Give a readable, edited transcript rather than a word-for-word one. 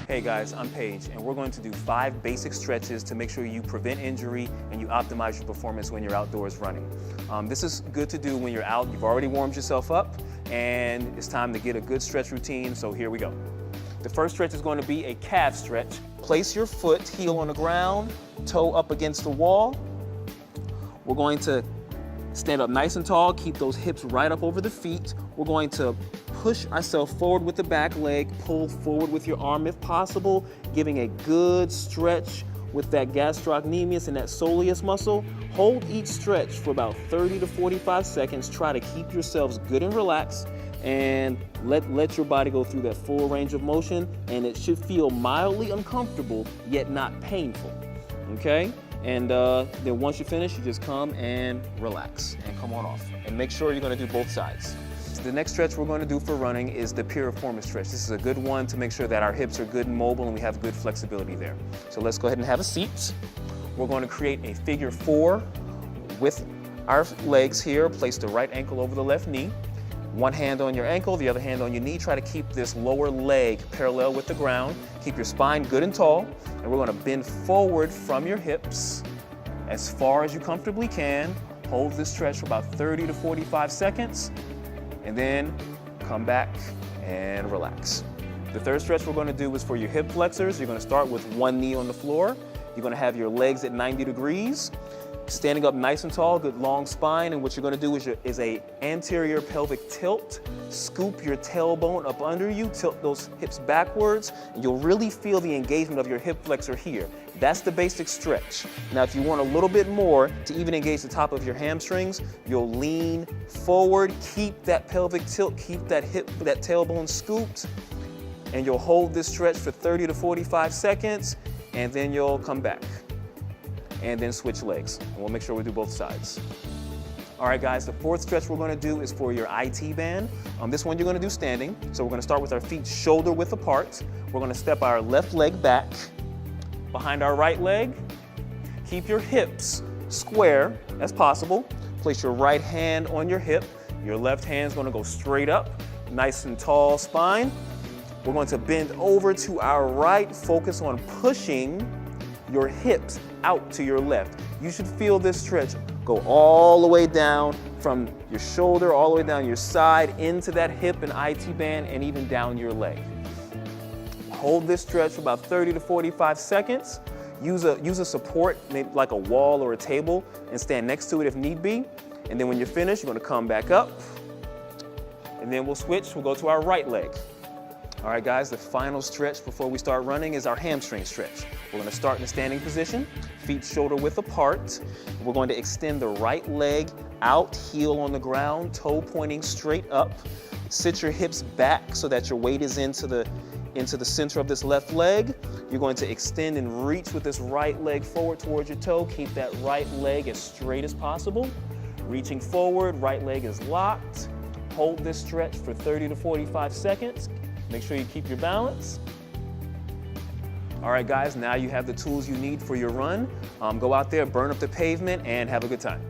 Hey guys, I'm Paige, and we're going to do 5 basic stretches to make sure you prevent injury and you optimize your performance when you're outdoors running. This is good to do when you're out, you've already warmed yourself up, and it's time to get a good stretch routine, so here we go. The first stretch is going to be a calf stretch. Place your foot, heel on the ground, toe up against the wall. We're going to stand up nice and tall, keep those hips right up over the feet. We're going to push ourselves forward with the back leg, pull forward with your arm if possible, giving a good stretch with that gastrocnemius and that soleus muscle. Hold each stretch for about 30 to 45 seconds. Try to keep yourselves good and relaxed and let your body go through that full range of motion, and it should feel mildly uncomfortable yet not painful, okay? And then once you finish, you just come and relax and come on off. And make sure you're gonna do both sides. The next stretch we're going to do for running is the piriformis stretch. This is a good one to make sure that our hips are good and mobile and we have good flexibility there. So let's go ahead and have a seat. We're going to create a figure 4 with our legs here. Place the right ankle over the left knee. One hand on your ankle, the other hand on your knee. Try to keep this lower leg parallel with the ground. Keep your spine good and tall. And we're going to bend forward from your hips as far as you comfortably can. Hold this stretch for about 30 to 45 seconds. And then come back and relax. The third stretch we're going to do is for your hip flexors. You're going to start with one knee on the floor. You're going to have your legs at 90 degrees, standing up nice and tall, good long spine. And what you're going to do is a anterior pelvic tilt. Scoop your tailbone up under you, tilt those hips backwards, and you'll really feel the engagement of your hip flexor here. That's the basic stretch. Now, if you want a little bit more to even engage the top of your hamstrings, you'll lean forward, keep that pelvic tilt, keep that tailbone scooped, and you'll hold this stretch for 30 to 45 seconds, and then you'll come back. And then switch legs. And we'll make sure we do both sides. All right, guys, the fourth stretch we're gonna do is for your IT band. This one you're gonna do standing. So we're gonna start with our feet shoulder width apart. We're gonna step our left leg back behind our right leg. Keep your hips square as possible. Place your right hand on your hip. Your left hand's gonna go straight up, nice and tall spine. We're going to bend over to our right, focus on pushing your hips out to your left. You should feel this stretch go all the way down from your shoulder, all the way down your side, into that hip and IT band, and even down your leg. Hold this stretch for about 30 to 45 seconds. Use a support, maybe like a wall or a table, and stand next to it if need be. And then when you're finished, you're gonna come back up, and then we'll switch. We'll go to our right leg. All right, guys, the final stretch before we start running is our hamstring stretch. We're gonna start in a standing position, feet shoulder width apart. We're going to extend the right leg out, heel on the ground, toe pointing straight up. Sit your hips back so that your weight is into the center of this left leg. You're going to extend and reach with this right leg forward towards your toe. Keep that right leg as straight as possible. Reaching forward, right leg is locked. Hold this stretch for 30 to 45 seconds. Make sure you keep your balance. All right, guys, now you have the tools you need for your run. Go out there, burn up the pavement, and have a good time.